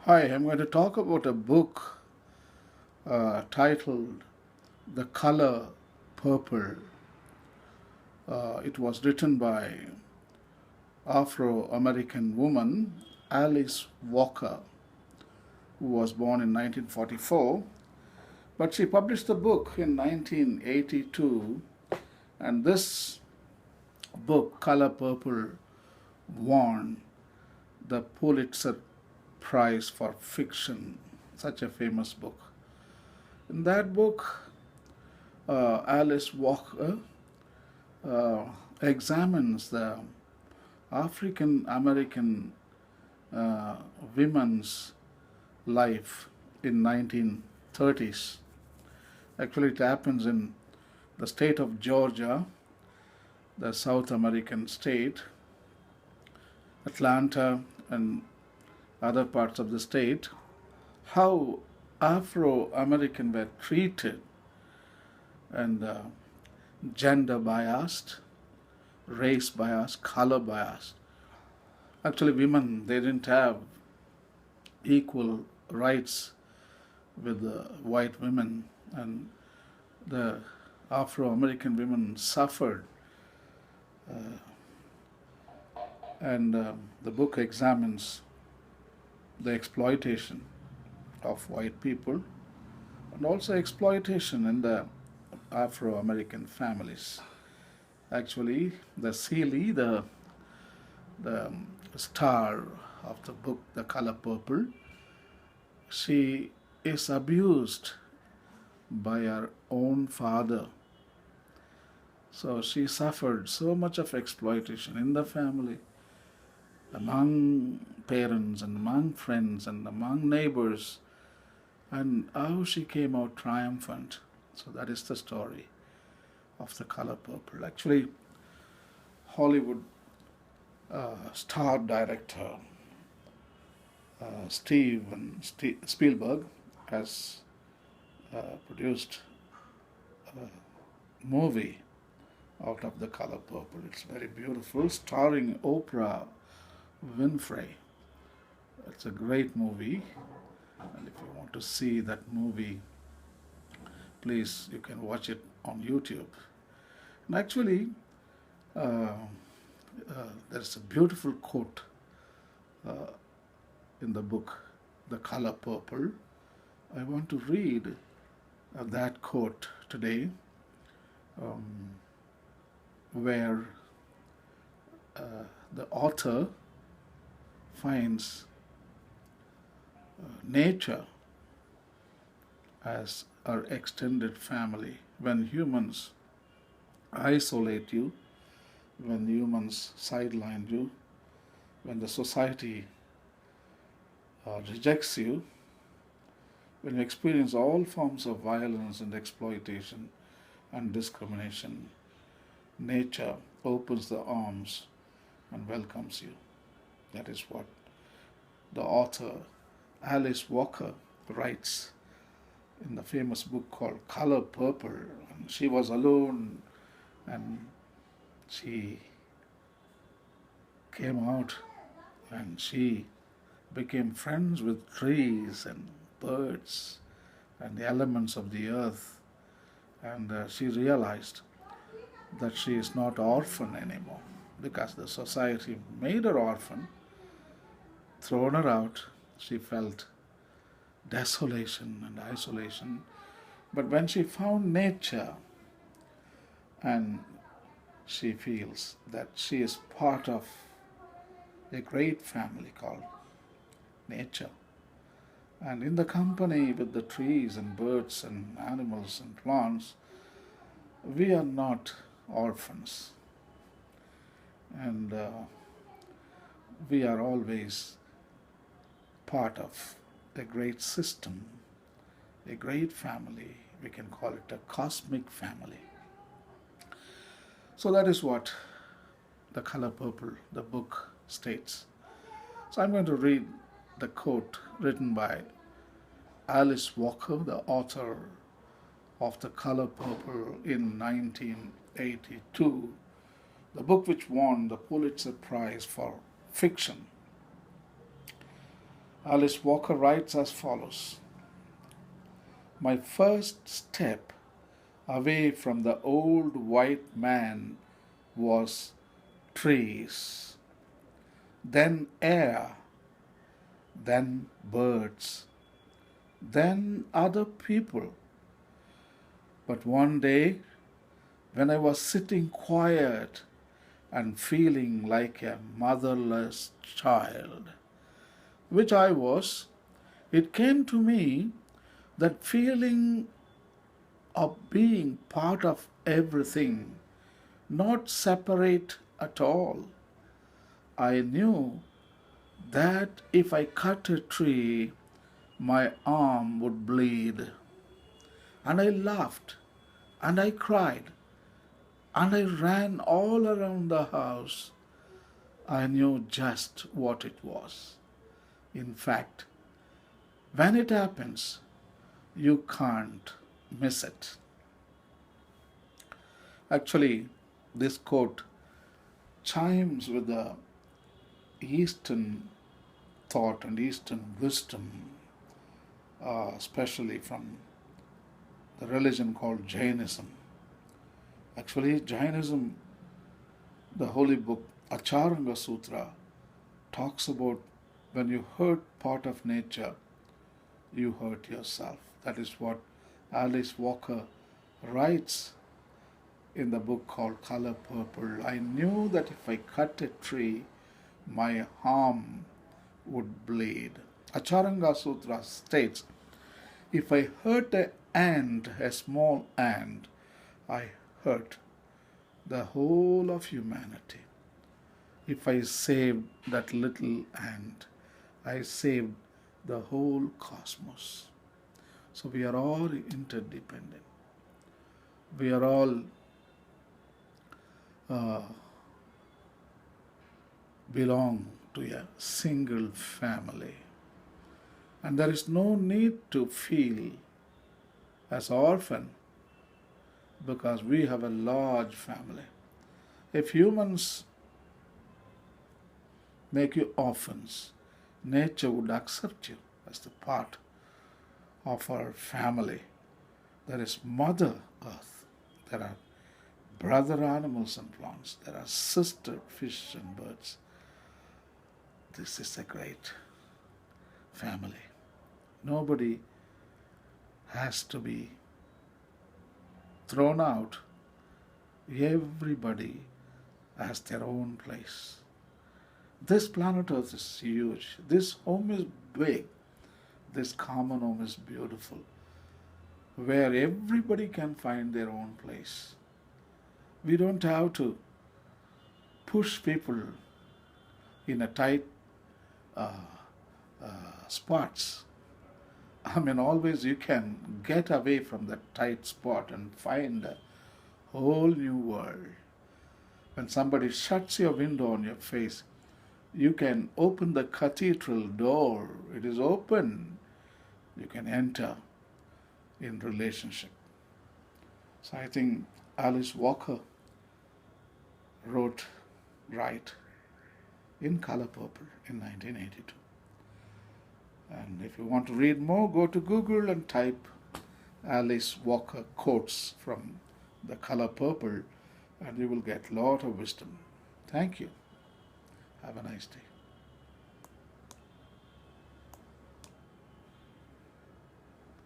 Hi, I'm going to talk about a book titled The Color Purple. It was written by Afro American woman Alice Walker, who was born in 1944, but she published the book in 1982, and this book, Color Purple, won the Pulitzer Prize for Fiction, such a famous book. In that book, Alice Walker uh, examines the African American uh, women's life in 1930s. Actually, it happens in the state of Georgia, the South American state, Atlanta, and other parts of the state. How Afro American were treated and gender biased, race biased, color biased. Actually, women they didn't have equal rights with the white women, and the Afro American women suffered. And the book examines the exploitation of white people and also exploitation in the Afro American families. Actually, the Sealy, the star of the book, The Color Purple, she is abused by her own father. So she suffered so much of exploitation in the family, among parents and among friends and among neighbors, and how she came out triumphant. So that is the story of The Color Purple. Actually, Hollywood star director Spielberg has produced a movie out of The Color Purple. It's very beautiful, starring Oprah Winfrey. It's a great movie, and if you want to see that movie, please you can watch it on YouTube. And actually, uh, there's a beautiful quote uh, in the book, The Color Purple. I want to read that quote today, um, where uh, the author finds nature as our extended family. When humans isolate you, when humans sideline you, when the society rejects you, when you experience all forms of violence and exploitation and discrimination, nature opens the arms and welcomes you. That is what the author Alice Walker writes in the famous book called Color Purple. And she was alone, and she came out and she became friends with trees and birds and the elements of the earth. And she realized that she is not orphan anymore because the society made her orphan, thrown her out. She felt desolation and isolation. But when she found nature, and she feels that she is part of a great family called nature. And in the company with the trees and birds and animals and plants, we are not orphans. And we are always part of a great system, a great family. We can call it a cosmic family. So that is what The Color Purple, the book, states. So I'm going to read the quote written by Alice Walker, the author of The Color Purple in 1982, the book which won the Pulitzer Prize for Fiction. Alice Walker writes as follows: My first step away from the old white man was trees, then air, then birds, then other people. But one day, when I was sitting quiet and feeling like a motherless child, which I was, it came to me that feeling of being part of everything, not separate at all. I knew that if I cut a tree, my arm would bleed. And I laughed and I cried and I ran all around the house. I knew just what it was. In fact, when it happens, you can't miss it. Actually, this quote chimes with the Eastern thought and Eastern wisdom, especially from the religion called Jainism. Actually, Jainism, the holy book Acharanga Sutra, talks about when you hurt part of nature, you hurt yourself. That is what Alice Walker writes in the book called Color Purple. I knew that if I cut a tree, my arm would bleed. Acharanga Sutra states, if I hurt an ant, a small ant, I hurt the whole of humanity. If I saved that little ant, I saved the whole cosmos. So we are all interdependent. We are all belong to a single family. And there is no need to feel as orphan because we have a large family. If humans make you orphans, nature would accept you as the part of our family. There is Mother Earth. There are brother animals and plants. There are sister fish and birds. This is a great family. Nobody has to be thrown out. Everybody has their own place. This planet Earth is huge. This home is big. This common home is beautiful, where everybody can find their own place. We don't have to push people in a tight spots. I mean, always you can get away from that tight spot and find a whole new world. When somebody shuts your window on your face, you can open the cathedral door. It is open. You can enter in relationship. So I think Alice Walker wrote right in Color Purple in 1982. And if you want to read more, go to Google and type Alice Walker quotes from the Color Purple and you will get a lot of wisdom. Thank you. Have a nice day.